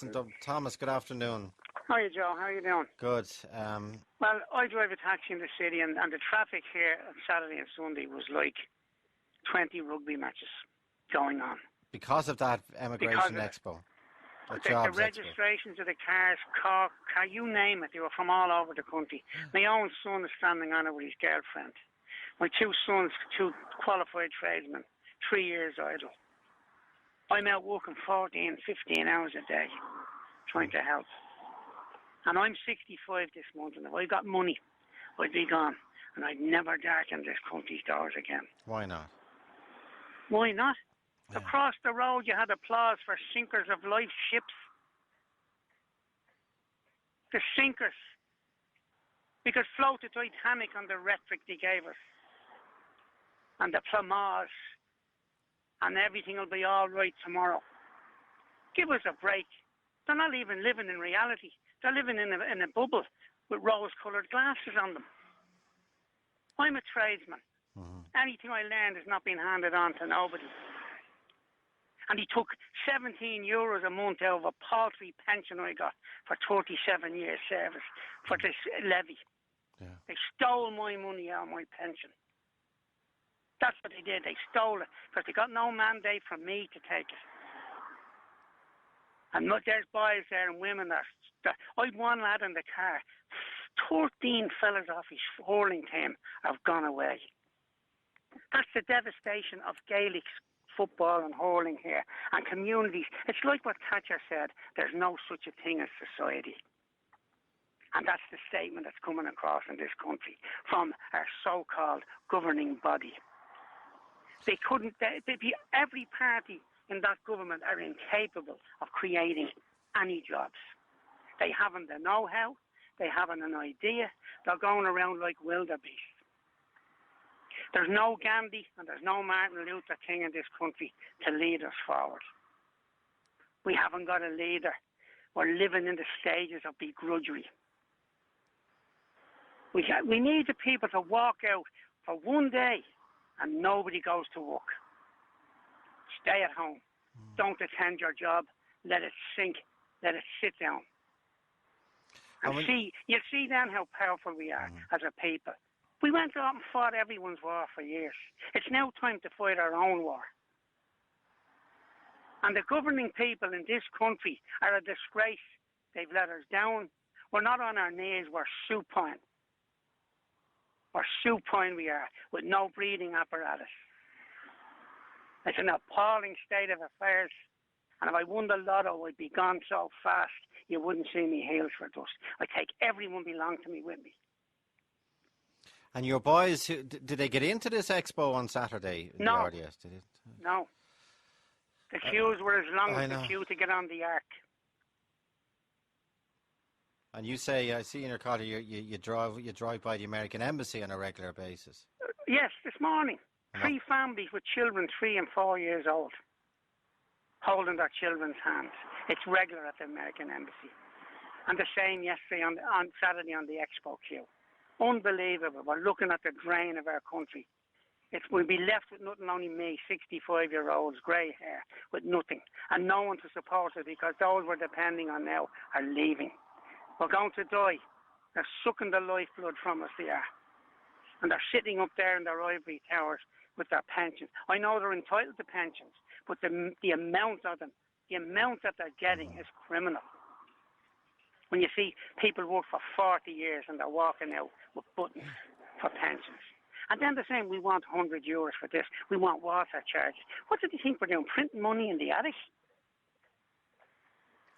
St. Thomas, good afternoon. Hi, Joe. How are you doing? Good. Well, I drive a taxi in the city, and the traffic here on Saturday and Sunday was like 20 rugby matches going on. Because of that Emigration Expo. The registrations of the cars, car, you name it, they were from all over the country. My own son is standing on it with his girlfriend. My two sons, two qualified tradesmen, 3 years idle. I'm out working 14, 15 hours a day trying to help. And I'm 65 this month, and if I got money, I'd be gone. And I'd never darken this country's doors again. Why not? Why not? Yeah. Across the road, you had applause for sinkers of life ships. The sinkers. We could float the Titanic on the rhetoric they gave us. And the Plamas. And everything will be all right tomorrow. Give us a break. They're not even living in reality. They're living in a bubble with rose-coloured glasses on them. I'm a tradesman. Mm-hmm. Anything I learned has not been handed on to nobody. And he took €17 a month out of a paltry pension I got for 37 years service for this levy. Yeah. They stole my money out of my pension. That's what they did. They stole it because they got no mandate from me to take it. And there's boys there and women there. I had one lad in the car. 13 fellas off his hurling team have gone away. That's the devastation of Gaelic football and hurling here and communities. It's like what Thatcher said, there's no such a thing as society. And that's the statement that's coming across in this country from our so-called governing body. They couldn't, every party in that government are incapable of creating any jobs. They haven't the know-how, they haven't an idea, they're going around like wildebeest. There's no Gandhi and there's no Martin Luther King in this country to lead us forward. We haven't got a leader. We're living in the stages of begrudgery. We need the people to walk out for one day and nobody goes to work. Stay at home. Don't attend your job. Let it sink. Let it sit down. And you'll see then how powerful we are as a people. We went out and fought everyone's war for years. It's now time to fight our own war. And the governing people in this country are a disgrace. They've let us down. We're not on our knees. We're supine. We're supine we are, with no breathing apparatus. It's an appalling state of affairs. And if I won the lotto, I'd be gone so fast, you wouldn't see me heels for dust. I'd take everyone belonging to me with me. And your boys, did they get into this expo on Saturday? No. The RDS, did it? No. The queues were as long as the queue to get on the ark. And you say, I see in your car, you drive by the American Embassy on a regular basis. Yes, this morning. 3 families with children 3 and 4 years old, holding their children's hands. It's regular at the American Embassy. And the same yesterday on Saturday on the expo queue. Unbelievable. We're looking at the drain of our country. We'll be left with nothing, only me, 65-year-olds, grey hair, with nothing. And no one to support us because those we're depending on now are leaving. We're going to die. They're sucking the lifeblood from us, they are. And they're sitting up there in their ivory towers with their pensions. I know they're entitled to pensions, but the amount of them, the amount that they're getting is criminal. When you see people work for 40 years and they're walking out with buttons for pensions. And then they're saying, we want €100 for this, we want water charges. What do they think we're doing, printing money in the attic?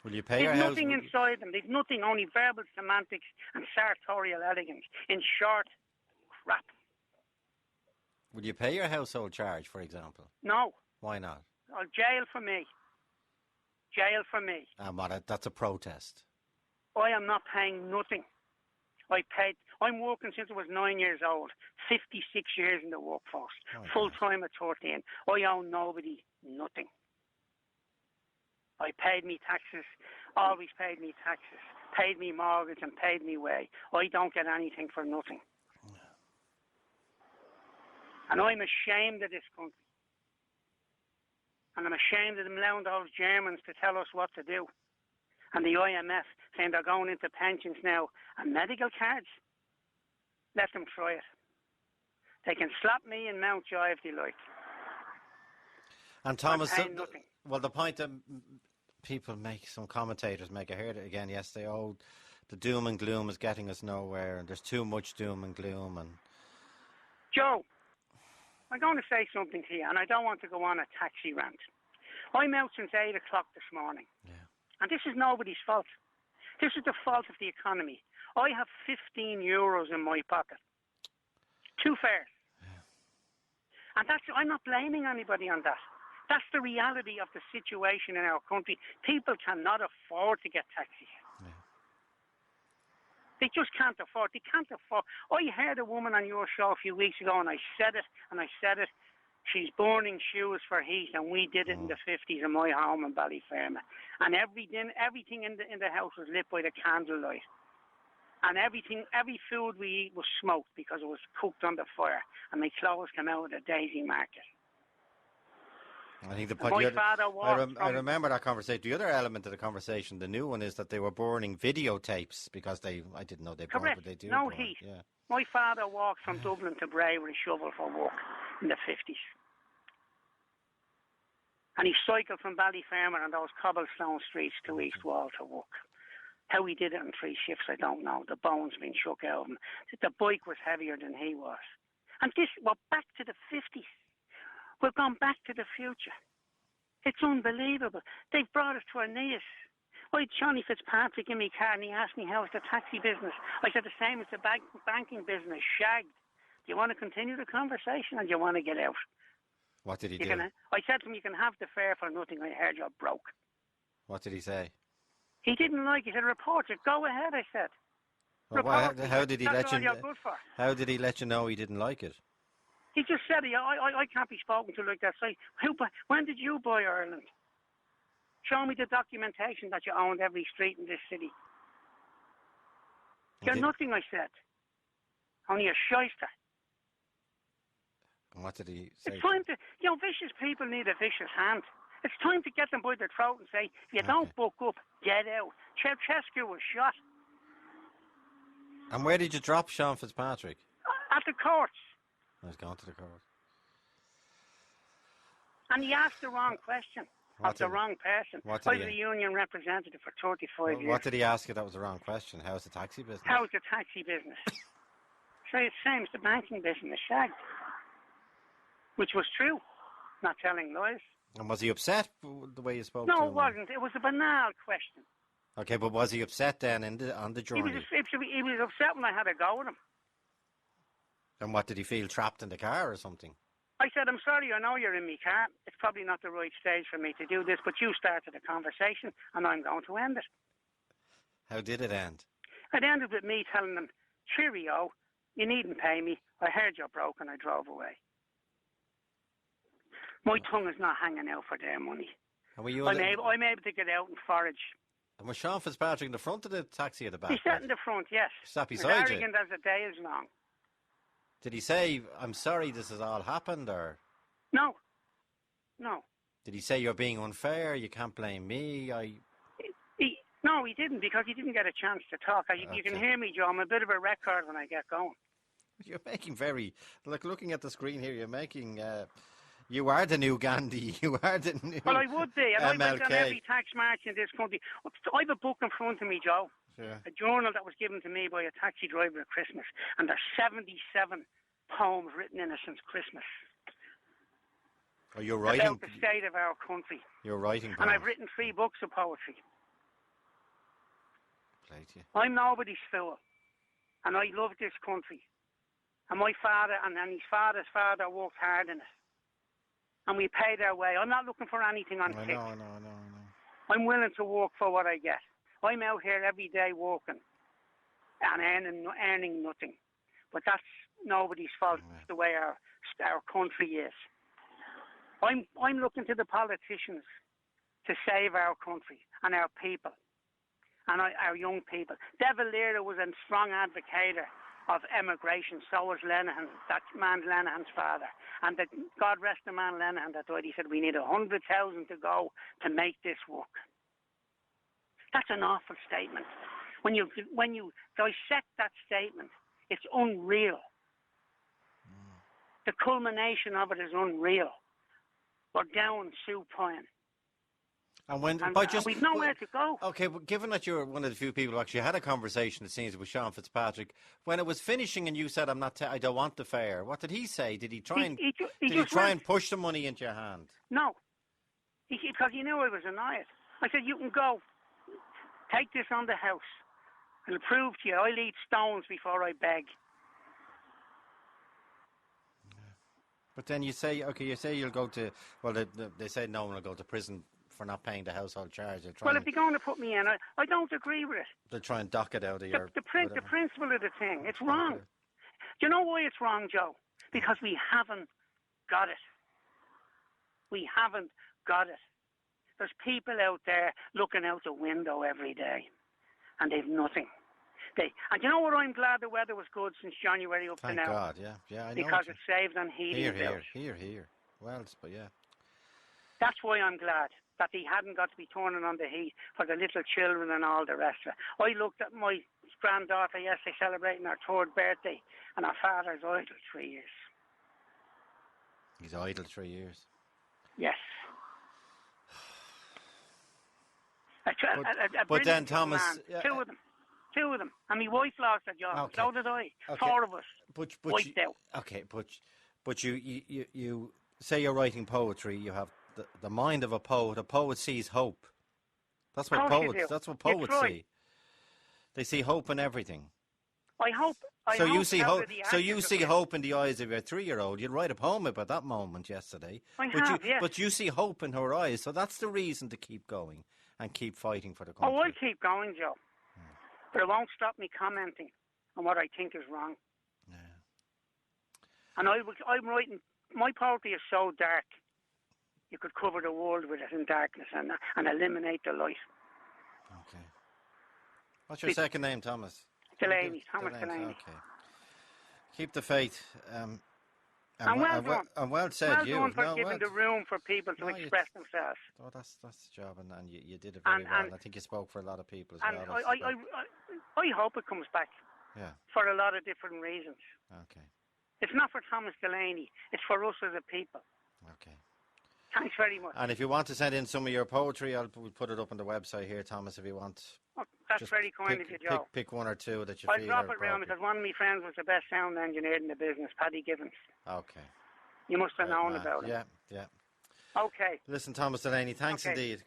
Will you pay There's your nothing inside them. There's nothing, only verbal semantics and sartorial elegance. In short, crap. Will you pay your household charge, for example? No. Why not? Oh, jail for me. Jail for me. That's a protest. I am not paying nothing. I'm working since I was 9 years old, 56 years in the workforce, full-time at 13. I owe nobody nothing. I paid me taxes, always paid me taxes, paid me mortgage and paid me way. I don't get anything for nothing. And I'm ashamed of this country. And I'm ashamed of them allowing those Germans to tell us what to do. and the IMF saying they're going into pensions now and medical cards. Let them try it. They can slap me in Mountjoy if they like. And Thomas, nothing. Well, the point that people make, some commentators make, I heard it again yesterday, the doom and gloom is getting us nowhere, and there's too much doom and gloom. And Joe, I'm going to say something to you, and I don't want to go on a taxi rant. I'm out since 8 o'clock this morning, and this is nobody's fault. This is the fault of the economy. I have 15 euros in my pocket. 2 fares. And I'm not blaming anybody on that. That's the reality of the situation in our country. People cannot afford to get taxis. They just can't afford. They can't afford. I heard a woman on your show a few weeks ago, and I said it, She's burning shoes for heat, and we did it in the 50s in my home in Ballyferma. And everything in the house was lit by the candlelight. And every food we eat was smoked because it was cooked on the fire. And my clothes came out of the Daisy Market. I think I remember that conversation. The other element of the conversation, the new one, is that they were burning videotapes because I didn't know they burned, but they do. No burn. heat. Yeah. My father walked from Dublin to Bray with a shovel for work in the 50s. And he cycled from Ballyferma on those cobblestone streets to East Wall to work. How he did it in 3 shifts, I don't know. The bones being shook out of him. The bike was heavier than he was. And we're back to the 50s. We've gone back to the future. It's unbelievable. They've brought us to our knees. I had Johnny Fitzpatrick in my car, and he asked me, how's the taxi business? I said, the same as the banking business, shagged. Do you want to continue the conversation, or do you want to get out? What did he do? I said to him, you can have the fare for nothing. I heard you're broke. What did he say? He didn't like it. He said, report it. Go ahead, I said. Well, how did he let you know? How did he let you know he didn't like it? He just said, I can't be spoken to like that. So, when did you buy Ireland? Show me the documentation that you owned every street in this city. You're nothing, I said. Only a shyster. And what did he say? It's time to, vicious people need a vicious hand. It's time to get them by their throat and say, if you don't buck up, get out. Ceausescu was shot. And where did you drop Sean Fitzpatrick? At the courts. I was going to the court. And he asked the wrong question of the wrong person. I was a union representative for 35 years. What did he ask you that was the wrong question? How's the taxi business? How's the taxi business? So it's the same as the banking business, shagged. Which was true. Not telling lies. And was he upset the way you spoke to him? No, it wasn't. It was a banal question. Okay, but was he upset then on the journey? He was upset when I had to go with him. And what, did he feel trapped in the car or something? I said, I'm sorry, I know you're in my car. It's probably not the right stage for me to do this, but you started the conversation and I'm going to end it. How did it end? It ended with me telling them, cheerio, you needn't pay me. I heard you're broke and I drove away. My tongue is not hanging out for their money. And I'm able to get out and forage. And was Sean Fitzpatrick in the front of the taxi at the back? He sat in the front, yes. Sat beside you? Arrogant as the day is long. Did he say, I'm sorry this has all happened, or? No. Did he say, you're being unfair, you can't blame me? No, he didn't, because he didn't get a chance to talk. You can hear me, Joe. I'm a bit of a record when I get going. You're making looking at the scrreen here, you're making, you are the new Gandhi. You are the new Well, I would be. And MLK. I went on every tax march in this country. I have a book in front of me, Joe. Yeah. A journal that was given to me by a taxi driver at Christmas. And there's 77 poems written in it since Christmas. Oh, you're writing? About the state of our country. You're writing poems. And I've written 3 books of poetry. I'm nobody's fool. And I love this country. And my father and his father's father worked hard in it. And we paid our way. I'm not looking for anything on tips. No. I'm willing to work for what I get. I'm out here every day working and earning nothing. But that's nobody's fault. It's the way our country is. I'm looking to the politicians to save our country and our people and our young people. De Valera was a strong advocate of emigration. So was Lenihan, that man Lenihan's father. And God rest the man Lenihan that died. He said, we need 100,000 to go to make this work. That's an awful statement. When you dissect that statement, it's unreal. The culmination of it is unreal. We're down supine. And we've nowhere to go. Okay, but given that you're one of the few people who actually had a conversation, it seems, with Sean Fitzpatrick, when it was finishing and you said, I don't want the fare, what did he say? Did he try and push the money into your hand? No. Because he knew I was annoyed. I said, you can go. Take this on the house. I'll prove to you I'll eat stones before I beg. But then you say you'll go to, well, they say no one will go to prison for not paying the household charge. If they're going to put me in, I don't agree with it. They'll try and dock it out of your... The principle of the thing, it's wrong. Do you know why it's wrong, Joe? Because we haven't got it. We haven't got it. There's people out there looking out the window every day, and they've nothing. And you know what? I'm glad the weather was good since January up to now. Thank God, yeah, I know. Because it saved on heating bills. Here. Well, but yeah. That's why I'm glad that they hadn't got to be turning on the heat for the little children and all the rest of it. I looked at my granddaughter yesterday celebrating her 3rd birthday, and her father's idle 3 years. He's idle 3 years? Yes. But then, Thomas... Two of them. And my wife lost her job. Okay. So did I. Okay. 4 of us. Wiped out. Okay, but you say you're writing poetry. You have the mind of a poet. A poet sees hope. That's what poets see. They see hope in everything. You see hope. So you see hope in the eyes of your 3-year-old. You'd write a poem about that moment yesterday. But you see hope in her eyes. So that's the reason to keep going and keep fighting for the country. I'll keep going, Joe. But it won't stop me commenting on what I think is wrong. Yeah. And I'm writing, my poetry is so dark, you could cover the world with it in darkness and eliminate the light. Okay. What's your second name, Thomas? Delaney, Thomas Delaney. Okay. Keep the faith. And well said, well done for giving the room for people to express themselves. Oh, that's the job, and you did it very well. And I think you spoke for a lot of people as well. I hope it comes back. Yeah. For a lot of different reasons. Okay. It's not for Thomas Delaney. It's for us as a people. Okay. Thanks very much. And if you want to send in some of your poetry, we'll put it up on the website here, Thomas, if you want. Oh, that's very kind of you, Joe. Pick one or two that you I'll feel drop it round because one of my friends was the best sound engineer in the business, Paddy Gibbons. Okay. You must have known about it. Yeah. Okay. Listen, Thomas Delaney, thanks indeed.